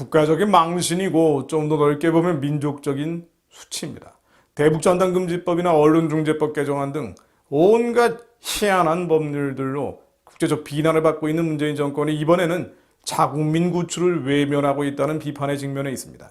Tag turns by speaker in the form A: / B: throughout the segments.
A: 국가적인 망신이고 좀 더 넓게 보면 민족적인 수치입니다. 대북전단금지법이나 언론중재법 개정안 등 온갖 희한한 법률들로 국제적 비난을 받고 있는 문재인 정권이 이번에는 자국민 구출을 외면하고 있다는 비판에 직면해 있습니다.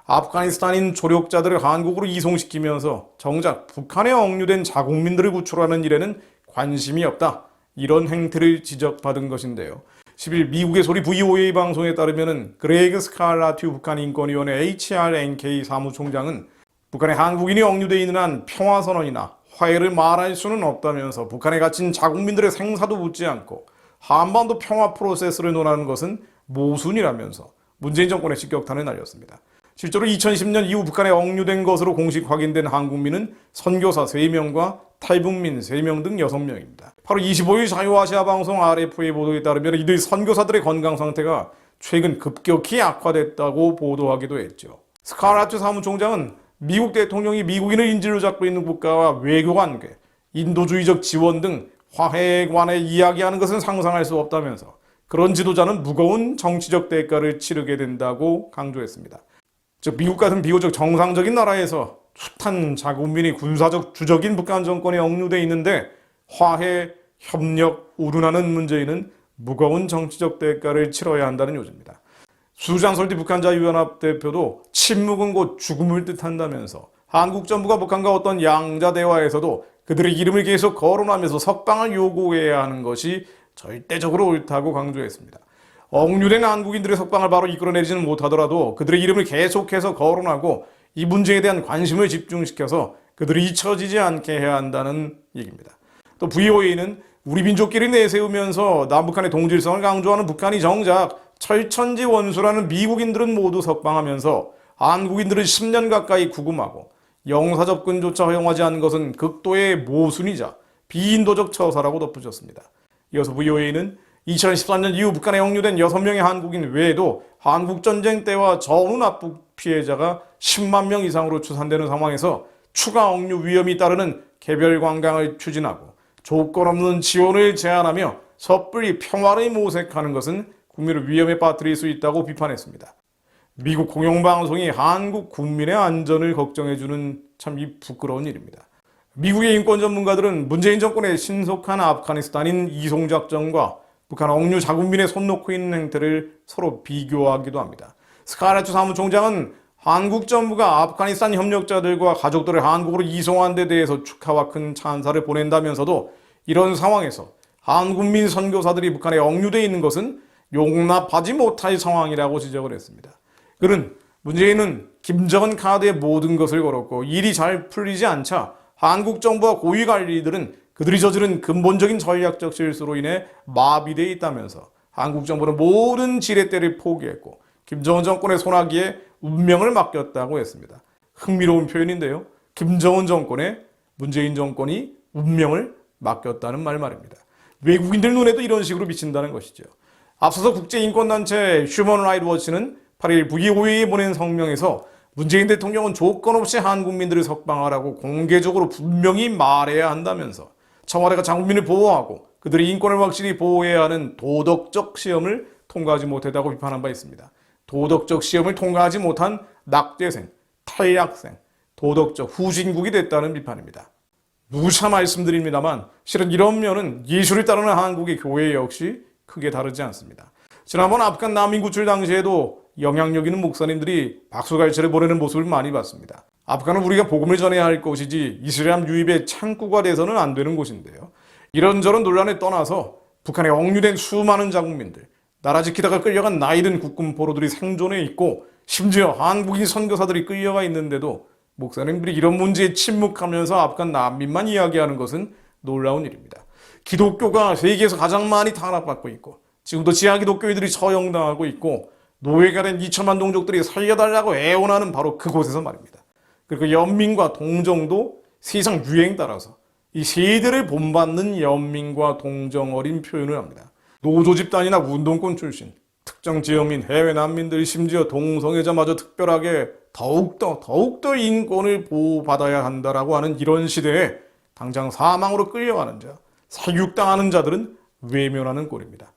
A: 아프가니스탄인 조력자들을 한국으로 이송시키면서 정작 북한에 억류된 자국민들을 구출하는 일에는 관심이 없다. 이런 행태를 지적받은 것인데요. 10일 미국의 소리 VOA 방송에 따르면 그레이그 스칼라튜 북한인권위원회 HRNK 사무총장은 북한에 한국인이 억류되어 있는 한 평화선언이나 화해를 말할 수는 없다면서 북한에 갇힌 자국민들의 생사도 묻지 않고 한반도 평화 프로세스를 논하는 것은 모순이라면서 문재인 정권의 직격탄을 날렸습니다. 실제로 2010년 이후 북한에 억류된 것으로 공식 확인된 한국민은 선교사 3명과 탈북민 3명 등 6명입니다. 8월 25일 자유아시아 방송 RFA 보도에 따르면 이들 선교사들의 건강 상태가 최근 급격히 악화됐다고 보도하기도 했죠. 스칼라튜 사무총장은 미국 대통령이 미국인을 인질로 잡고 있는 국가와 외교관계, 인도주의적 지원 등 화해에 관해 이야기하는 것은 상상할 수 없다면서 그런 지도자는 무거운 정치적 대가를 치르게 된다고 강조했습니다. 즉 미국 같은 비교적 정상적인 나라에서 숱한 자국민이 군사적 주적인 북한 정권에 억류되어 있는데 화해, 협력, 우른하는 문재인은 무거운 정치적 대가를 치러야 한다는 요지입니다. 수장설디 북한 자유연합 대표도 침묵은 곧 죽음을 뜻한다면서 한국 정부가 북한과 어떤 양자 대화에서도 그들의 이름을 계속 거론하면서 석방을 요구해야 하는 것이 절대적으로 옳다고 강조했습니다. 억류된 한국인들의 석방을 바로 이끌어내지는 못하더라도 그들의 이름을 계속해서 거론하고 이 문제에 대한 관심을 집중시켜서 그들이 잊혀지지 않게 해야 한다는 얘기입니다. 또 VOA는 우리 민족끼리 내세우면서 남북한의 동질성을 강조하는 북한이 정작 철천지 원수라는 미국인들은 모두 석방하면서 한국인들은 10년 가까이 구금하고 영사접근조차 허용하지 않은 것은 극도의 모순이자 비인도적 처사라고 덧붙였습니다. 이어서 VOA는 2013년 이후 북한에 억류된 6명의 한국인 외에도 한국전쟁 때와 전후 납북 피해자가 10만 명 이상으로 추산되는 상황에서 추가 억류 위험이 따르는 개별 관광을 추진하고 조건 없는 지원을 제한하며 섣불리 평화를 모색하는 것은 국민을 위험에 빠뜨릴 수 있다고 비판했습니다. 미국 공영방송이 한국 국민의 안전을 걱정해주는 참 부끄러운 일입니다. 미국의 인권 전문가들은 문재인 정권의 신속한 아프가니스탄인 이송작전과 북한 억류 자국민의 손 놓고 있는 행태를 서로 비교하기도 합니다. 스칼라튜 사무총장은 한국 정부가 아프가니스탄 협력자들과 가족들을 한국으로 이송한 데 대해서 축하와 큰 찬사를 보낸다면서도 이런 상황에서 한국민 선교사들이 북한에 억류되어 있는 것은 용납하지 못할 상황이라고 지적을 했습니다. 그는 문재인은 김정은 카드에 모든 것을 걸었고 일이 잘 풀리지 않자 한국 정부와 고위 관리들은 그들이 저지른 근본적인 전략적 실수로 인해 마비되어 있다면서 한국 정부는 모든 지렛대를 포기했고 김정은 정권의 손아귀에 운명을 맡겼다고 했습니다. 흥미로운 표현인데요. 김정은 정권에 문재인 정권이 운명을 맡겼다는 말입니다. 외국인들 눈에도 이런 식으로 비친다는 것이죠. 앞서서 국제인권단체 휴먼 라이트 워치는 8일 VOA에 보낸 성명에서 문재인 대통령은 조건 없이 한국민들을 석방하라고 공개적으로 분명히 말해야 한다면서 청와대가 자국민을 보호하고 그들의 인권을 확실히 보호해야 하는 도덕적 시험을 통과하지 못했다고 비판한 바 있습니다. 도덕적 시험을 통과하지 못한 낙제생, 탈락생, 도덕적 후진국이 됐다는 비판입니다. 누차 말씀드립니다만 실은 이런 면은 예술을 따르는 한국의 교회 역시 크게 다르지 않습니다. 지난번 아프간 난민 구출 당시에도 영향력 있는 목사님들이 박수갈채를 보내는 모습을 많이 봤습니다. 아프간은 우리가 복음을 전해야 할 곳이지 이슬람 유입의 창구가 돼서는 안 되는 곳인데요. 이런저런 논란에 떠나서 북한에 억류된 수많은 자국민들, 나라 지키다가 끌려간 나이든 국군 포로들이 생존해 있고 심지어 한국인 선교사들이 끌려가 있는데도 목사님들이 이런 문제에 침묵하면서 아프간 난민만 이야기하는 것은 놀라운 일입니다. 기독교가 세계에서 가장 많이 탄압받고 있고 지금도 지하 기독교인들이 처형당하고 있고 노예가 된 2천만 동족들이 살려달라고 애원하는 바로 그곳에서 말입니다. 그리고 연민과 동정도 세상 유행 따라서 이 세대를 본받는 연민과 동정 어린 표현을 합니다. 노조 집단이나 운동권 출신, 특정 지역민, 해외 난민들, 심지어 동성애자마저 특별하게 더욱더 인권을 보호받아야 한다라고 하는 이런 시대에 당장 사망으로 끌려가는 자, 사육당하는 자들은 외면하는 꼴입니다.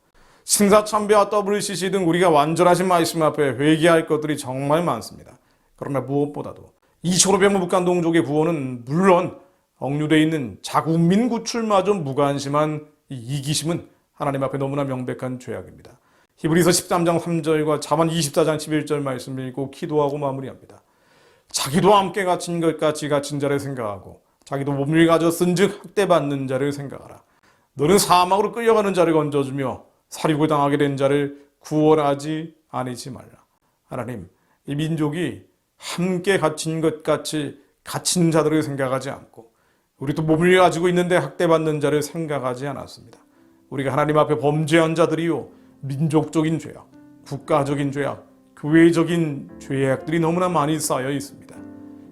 A: 신사참배와 WCC 등 우리가 완전하신 말씀 앞에 회개할 것들이 정말 많습니다. 그러나 무엇보다도 이 초록병 북한 동족의 구원은 물론 억류되어 있는 자국민 구출마저 무관심한 이 이기심은 하나님 앞에 너무나 명백한 죄악입니다. 히브리서 13장 3절과 잠언 24장 11절 말씀을 읽고 기도하고 마무리합니다. 자기도 함께 갇힌 것 같이 갇힌 자를 생각하고 자기도 몸을 가져 쓴즉 학대받는 자를 생각하라. 너는 사망으로 끌려가는 자를 건져주며 살육을 당하게 된 자를 구원하지 아니지 말라. 하나님, 이 민족이 함께 갇힌 것 같이 갇힌 자들을 생각하지 않고 우리도 몸을 가지고 있는데 학대받는 자를 생각하지 않았습니다. 우리가 하나님 앞에 범죄한 자들이요, 민족적인 죄악, 국가적인 죄악, 교회적인 죄악들이 너무나 많이 쌓여 있습니다.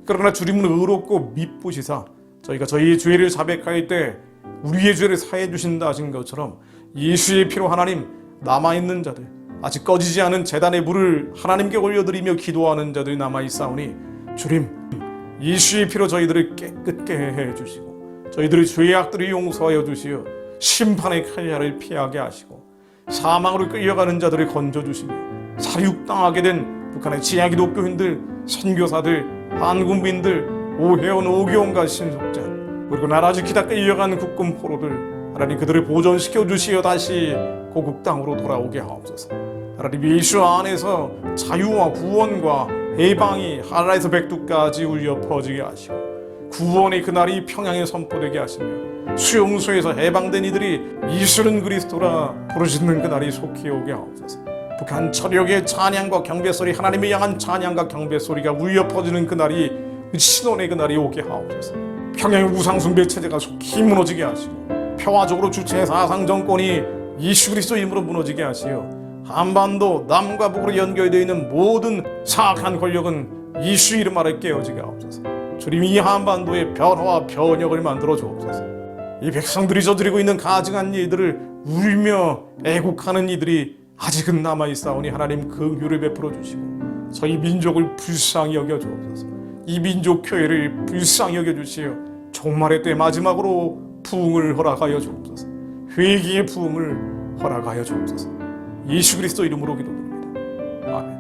A: 그러나 주님은 의롭고 미쁘시사 저희가 저희의 죄를 자백할 때 우리의 죄를 사해 주신다 하신 것처럼 예수의 피로 하나님 남아있는 자들, 아직 꺼지지 않은 제단의 불을 하나님께 올려드리며 기도하는 자들이 남아있사오니 주님, 예수의 피로 저희들을 깨끗게 해 주시고 저희들의 죄악들을 용서하여 주시어 심판의 칼날을 피하게 하시고 사망으로 끌려가는 자들을 건져주시며 살육당하게 된 북한의 지하 기독교인들, 선교사들, 한국민들, 오해원, 오교원과 신속자, 그리고 나라 지키다 끌려간 국군 포로들, 하나님 그들을 보존시켜 주시어 다시 고국 땅으로 돌아오게 하옵소서. 하나님 예수 안에서 자유와 구원과 해방이 하나에서 백두까지 울려 퍼지게 하시고 구원의 그날이 평양에 선포되게 하시며 수용소에서 해방된 이들이 예수는 그리스도라 부르짖는 그날이 속히 오게 하옵소서. 북한 철역의 찬양과 경배소리, 하나님을 향한 찬양과 경배소리가 울려 퍼지는 그날이 신원의 그날이 오게 하옵소서. 평양의 우상숭배 체제가 속히 무너지게 하시고 평화적으로 주체 사상 정권이 예수 그리스도 이름으로 무너지게 하시어 한반도 남과 북으로 연결되어 있는 모든 사악한 권력은 예수 이름 아래 깨어지게 하옵소서. 주님, 이 한반도의 변화와 변혁을 만들어 주옵소서. 이 백성들이 저지르고 있는 가증한 일들을 울며 애국하는 이들이 아직은 남아있사오니 하나님 긍휼을 베풀어 주시고 저희 민족을 불쌍히 여겨 주옵소서. 이 민족 교회를 불쌍히 여겨 주시어 종말의 때 마지막으로 부흥을 허락하여 주옵소서. 회개의 부흥을 허락하여 주옵소서. 예수 그리스도 이름으로 기도드립니다. 아멘.